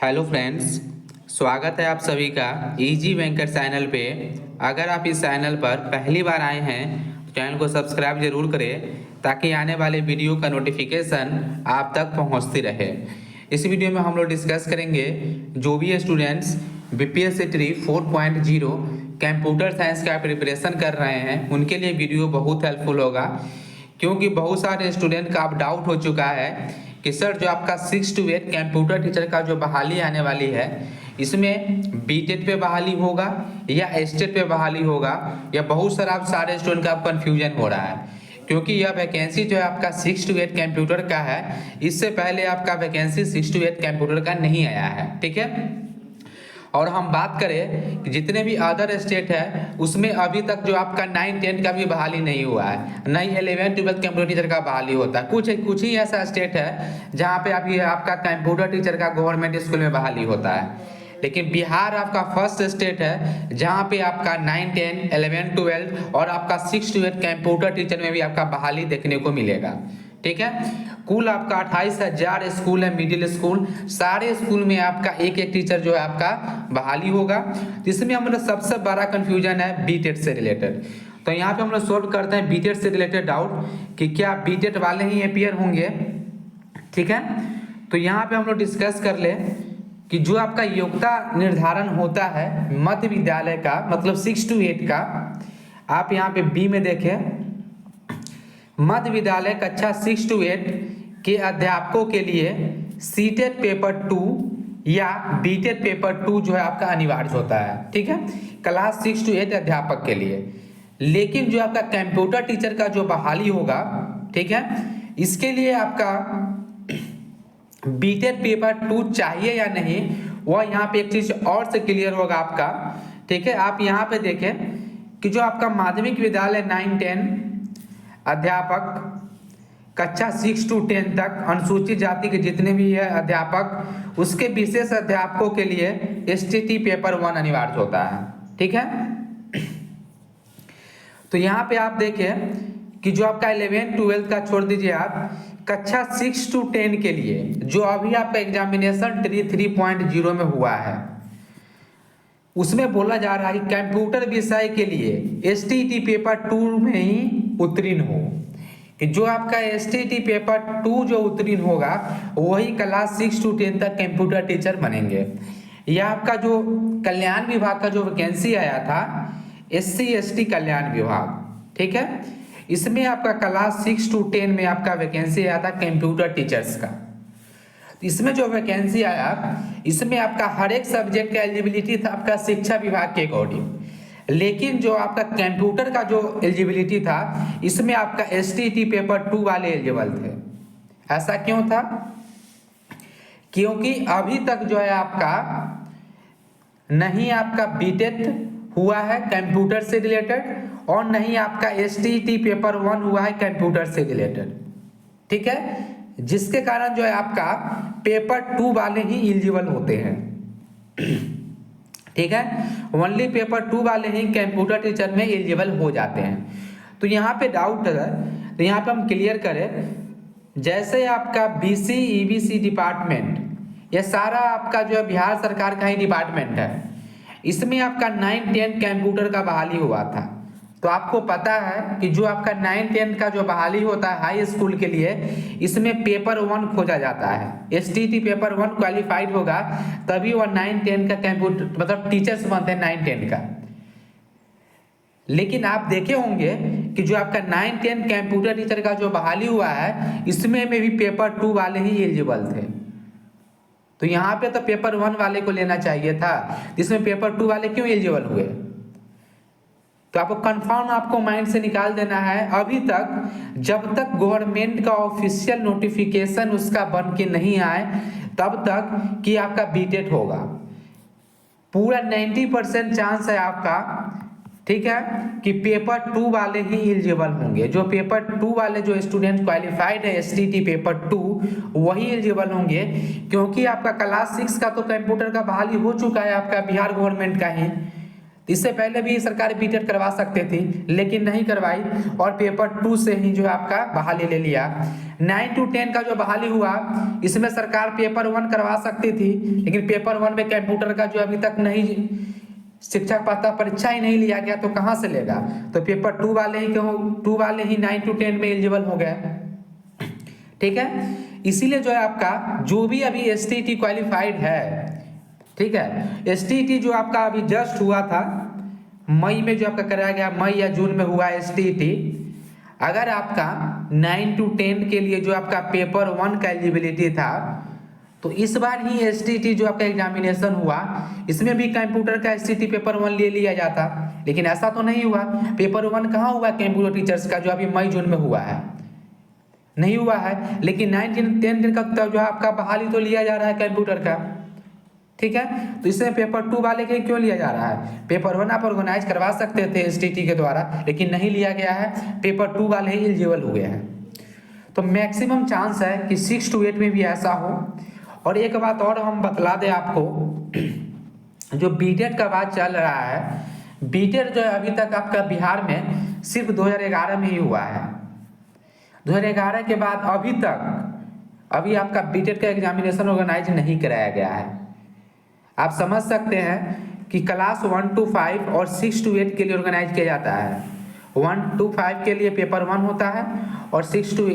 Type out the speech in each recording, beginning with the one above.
Hello friends, स्वागत है आप सभी का इजी बैंकर चैनल पे। अगर आप इस चैनल पर पहली बार आए हैं तो चैनल को सब्सक्राइब जरूर करें ताकि आने वाले वीडियो का नोटिफिकेशन आप तक पहुंचती रहे। इस वीडियो में हम लोग डिस्कस करेंगे जो भी स्टूडेंट्स बीपीएससी 4.0 कंप्यूटर साइंस का प्रिपरेशन कर रहे हैं उनके लिए वीडियो बहुत हेल्पफुल होगा, क्योंकि बहुत सारे स्टूडेंट का अब डाउट हो चुका है कि सर जो आपका 6 to 8 कंप्यूटर टीचर का जो बहाली आने वाली है इसमें बीटेट पे बहाली होगा या एस्टेट पे बहाली होगा, या बहुत सारे स्टूडेंट का कंफ्यूजन हो रहा है। क्योंकि यह वैकेंसी जो है आपका 6 to 8 कंप्यूटर का है, इससे पहले आपका वैकेंसी 6 to 8 कंप्यूटर का नहीं आया है। ठीक है, और हम बात करें कि जितने भी अदर स्टेट है उसमें अभी तक जो आपका 9-10 का भी बहाली नहीं हुआ है, नहीं 11-12 कंप्यूटर टीचर का बहाली होता है। कुछ ही ऐसा स्टेट है जहाँ पे अभी आपका कंप्यूटर टीचर का गवर्नमेंट स्कूल में बहाली होता है, लेकिन बिहार आपका फर्स्ट स्टेट है जहाँ पे आपका 9, 10, 11, 12 और आपका 6 to 8 कंप्यूटर टीचर में भी आपका बहाली देखने को मिलेगा। ठीक है, कुल आपका 28,000 स्कूल है, मिडिल स्कूल, सारे स्कूल में आपका एक एक टीचर जो है आपका बहाली होगा। जिसमें हम लोग सबसे बड़ा कंफ्यूजन है बीटेट से रिलेटेड। तो यहाँ पे हम लोग सोल्व करते हैं बीटेट से रिलेटेड डाउट कि क्या बीटेट वाले ही अपीयर होंगे। ठीक है, तो यहाँ पे हम लोग डिस्कस कर ले कि जो आपका योग्यता निर्धारण होता है मध्य विद्यालय का, मतलब 6 to 8 का, आप यहाँ पे बी में देखें, मध्य विद्यालय कक्षा 6 to 8 के अध्यापकों के लिए सीटेट पेपर 2 या बीटेट पेपर 2 जो है आपका अनिवार्य होता है। ठीक है, क्लास 6 to 8 अध्यापक के लिए। लेकिन जो आपका कंप्यूटर टीचर का जो बहाली होगा, ठीक है, इसके लिए आपका बीटेट पेपर 2 चाहिए या नहीं, वह यहाँ पे एक चीज और से क्लियर होगा आपका। ठीक है, आप यहाँ पे देखें कि जो आपका माध्यमिक विद्यालय 9-10 अध्यापक कक्षा 6 to 10 तक अनुसूचित जाति के जितने भी है अध्यापक, उसके विशेष अध्यापकों के लिए एसटीटी पेपर 1 अनिवार्य होता है। ठीक है, तो यहाँ पे आप देखें कि जो आपका 11-12 का छोड़ दीजिए, आप कक्षा 6 to 10 के लिए जो अभी आपका एग्जामिनेशन 3.0 में हुआ है उसमें बोला जा रहा है कि कंप्यूटर विषय के लिए एसटीटी पेपर 2 में ही उत्तीर्ण हो, कि जो आपका एसटीटी पेपर 2 जो उत्तीर्ण होगा वही क्लास 6 to 10 तक कंप्यूटर टीचर बनेंगे। यह आपका जो कल्याण विभाग का जो वैकेंसी आया था SC/ST कल्याण विभाग, ठीक है, इसमें आपका क्लास 6 to 10 में आपका वैकेंसी आया था कंप्यूटर टीचर्स का। इसमें जो वैकेंसी आया इसमें आपका हर एक सब्जेक्ट का एलिजिबिलिटी था आपका शिक्षा विभाग के अकॉर्डिंग, लेकिन जो आपका कंप्यूटर का जो एलिजिबिलिटी था इसमें आपका एसटीटी पेपर 2 वाले एलिजिबल थे। ऐसा क्यों था? क्योंकि अभी तक जो है आपका नहीं आपका बीटेट हुआ है कंप्यूटर से रिलेटेड और नहीं आपका एसटीटी पेपर 1 हुआ है कंप्यूटर से रिलेटेड। ठीक है, जिसके कारण जो है आपका पेपर 2 वाले ही एलिजिबल होते हैं। ठीक है, ओनली पेपर 2 वाले ही कंप्यूटर टीचर में एलिजिबल हो जाते हैं। तो यहाँ पे डाउट है तो यहाँ पे हम क्लियर करें, जैसे आपका बीसी ईबीसी डिपार्टमेंट ये सारा आपका जो है बिहार सरकार का ही डिपार्टमेंट है, इसमें आपका 9-10 कंप्यूटर का बहाली हुआ था। तो आपको पता है कि जो आपका 9-10 का जो बहाली होता है हाई स्कूल के लिए, इसमें पेपर 1 खोजा जाता है। एसटीटी पेपर 1 क्वालिफाइड होगा तभी वो 9-10 का कंप्यूटर मतलब टीचर्स बनते हैं 9-10 का। लेकिन आप देखे होंगे कि जो आपका 9-10 कंप्यूटर टीचर का जो बहाली हुआ है इसमें भी पेपर 2 वाले ही एलिजिबल थे। तो यहाँ पे तो पेपर 1 वाले को लेना चाहिए था, इसमें पेपर 2 वाले क्यों एलिजिबल हुए? तो आपको कंफर्म आपको माइंड से निकाल देना है, अभी तक जब तक गवर्नमेंट का ऑफिशियल नोटिफिकेशन उसका बन के नहीं आए तब तक कि आपका बीटेट होगा। पूरा 90% चांस है आपका, ठीक है, कि पेपर 2 वाले ही एलिजिबल होंगे। जो पेपर 2 वाले जो स्टूडेंट क्वालिफाइड है एसटीटी पेपर 2 वही एलिजिबल होंगे, क्योंकि आपका क्लास 6 का तो कंप्यूटर का बहाली हो चुका है आपका बिहार गवर्नमेंट का ही। तो इससे पहले भी सरकार बीटेट करवा सकते थी, लेकिन नहीं करवाई और पेपर 2 से ही जो है आपका बहाली ले लिया। 9 to 10 का जो बहाली हुआ, इसमें सरकार पेपर 1 करवा सकती थी, लेकिन पेपर 1 में कंप्यूटर का जो अभी तक नहीं शिक्षक पात्रता परीक्षा ही नहीं लिया गया, तो कहाँ से लेगा। तो पेपर 2 वाले ही 9 to 10 में एलिजिबल हो गए। ठीक है, इसीलिए जो है आपका जो भी अभी STT क्वालिफाइड है, ठीक है, STT जो आपका अभी जस्ट हुआ था मई में, जो आपका कराया गया मई या जून में हुआ STT, अगर आपका 9 to 10 के लिए जो आपका पेपर 1 का एलिजिबिलिटी था, तो इस बार ही STT जो आपका एग्जामिनेशन हुआ, इसमें भी कंप्यूटर का STT पेपर 1 ले लिया जाता, लेकिन ऐसा तो नहीं हुआ। पेपर 1 कहाँ हुआ कंप्यूटर टीचर्स का, जो अभी मई जून में हुआ है, नहीं हुआ है। लेकिन 9 10 दिन का जो आपका बहाली तो लिया जा रहा है कंप्यूटर का। ठीक है, तो इसमें पेपर 2 वाले के क्यों लिया जा रहा है। पेपर 1 आप ऑर्गेनाइज करवा सकते थे STT के द्वारा, लेकिन नहीं लिया गया है, पेपर 2 वाले ही एलिजिबल हो गए हैं। तो मैक्सिमम चांस है कि 6 to 8 में भी ऐसा हो। और एक बात और हम बतला दें आपको, जो बीटेट का बात चल रहा है, बीटेट जो है अभी तक आपका बिहार में सिर्फ 2011 में ही हुआ है। 2011 के बाद अभी आपका बीटेट का एग्जामिनेशन ऑर्गेनाइज नहीं कराया गया है। आप समझ सकते हैं कि क्लास 1 to 5 और 6 to 8 के लिए ऑर्गेनाइज किया जाता है। 1 to 5 के लिए पेपर 1 होता है और 6 to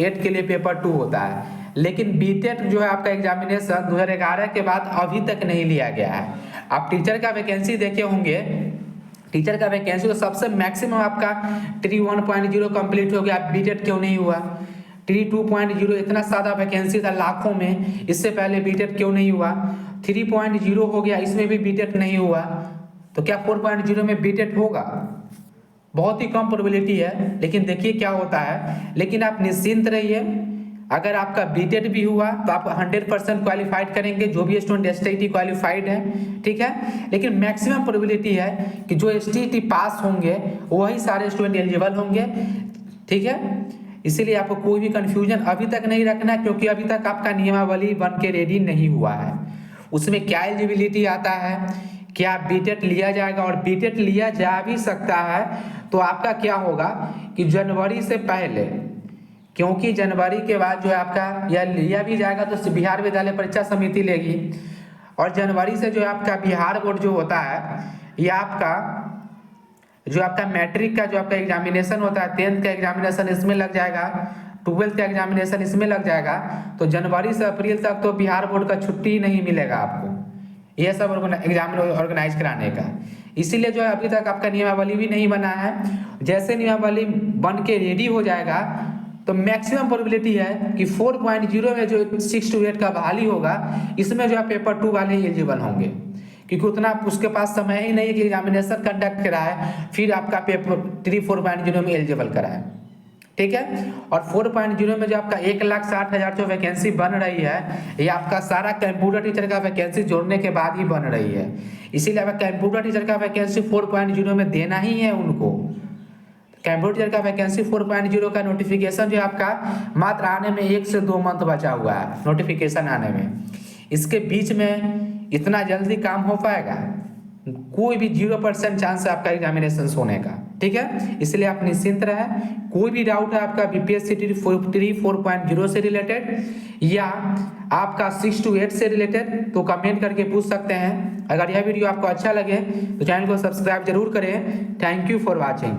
8 के लिए पेपर 2 होता है। लेकिन बीटेट जो है आपका एग्जामिनेशन 2011 के बाद अभी तक नहीं लिया गया है। आप टीचर का वैकेंसी देखे होंगे, टीचर का वैकेंसी तो सबसे मैक्सिमम आपका ट्री 1.0 कंप्लीट हो गया, बीटेट क्यों नहीं हुआ। ट्री 2.0 इतना सादा वैकेंसी था लाखों में, इससे पहले बीटेट क्यों नहीं हुआ। 3.0 हो गया, इसमें भी बीटेट नहीं हुआ, तो क्या 4.0 में बीटेट होगा। बहुत ही कम प्रोबेबिलिटी है, लेकिन देखिए क्या होता है। लेकिन आप निश्चिंत रहिए, अगर आपका बीटेट भी हुआ तो आप 100% क्वालिफाइड करेंगे, जो भी स्टूडेंट STT क्वालिफाइड है। ठीक है, लेकिन मैक्सिमम प्रोबेबिलिटी है कि जो STT पास होंगे वही सारे स्टूडेंट एलिजिबल होंगे। ठीक है, इसीलिए आपको कोई भी कंफ्यूजन अभी तक नहीं रखना, क्योंकि अभी तक आपका नियमावली बन के रेडी नहीं हुआ है। उसमें क्या एलिजिबिलिटी आता है, क्या बीटेट लिया जाएगा, और बीटेट लिया जा भी सकता है तो आपका क्या होगा कि जनवरी से पहले, क्योंकि जनवरी के बाद जो है आपका या लिया भी जाएगा तो बिहार विद्यालय परीक्षा समिति लेगी, और जनवरी से जो है आपका बिहार बोर्ड जो होता है, या आपका जो आपका मैट्रिक का जो आपका एग्जामिनेशन होता है, 10th का एग्जामिनेशन इसमें लग जाएगा, 12th का एग्जामिनेशन इसमें लग जाएगा, तो जनवरी से अप्रैल तक तो बिहार बोर्ड का छुट्टी नहीं मिलेगा आपको यह सब एग्जाम ऑर्गेनाइज कराने का। इसीलिए जो है अभी तक आपका नियमावली भी नहीं बना है। जैसे नियमावली बन के रेडी हो जाएगा तो मैक्सिमम प्रोबेबिलिटी है कि 4.0 में जो 6 to 8 का बहाली होगा, इसमें जो है पेपर 2 वाले एलिजिबल होंगे, क्योंकि उतना उसके पास समय ही नहीं है कि एग्जामिनेशन कंडक्ट कराए फिर आपका पेपर 3 4.0 में एलिजिबल कराए। ठीक है, और 4.0 में जो आपका 1,60,000 जो वैकेंसी बन रही है, ये आपका सारा कंप्यूटर टीचर का वैकेंसी जोड़ने के बाद ही बन रही है। इसीलिए आपका कंप्यूटर टीचर का वैकेंसी 4.0 में देना ही है उनको। कंप्यूटर टीचर का वैकेंसी 4.0 का नोटिफिकेशन जो आपका मात्र आने में 1 से 2 मंथ बचा हुआ है नोटिफिकेशन आने में। इसके बीच में इतना जल्दी काम हो पाएगा? कोई भी 0% चांस है आपका एग्जामिनेशन होने का। ठीक है, इसलिए आप निश्चिंत रहें। कोई भी डाउट है आपका BPSC 4.0 से रिलेटेड या आपका 6 to 8 से रिलेटेड, तो कमेंट करके पूछ सकते हैं। अगर यह वीडियो आपको अच्छा लगे तो चैनल को सब्सक्राइब जरूर करें। Thank you for watching.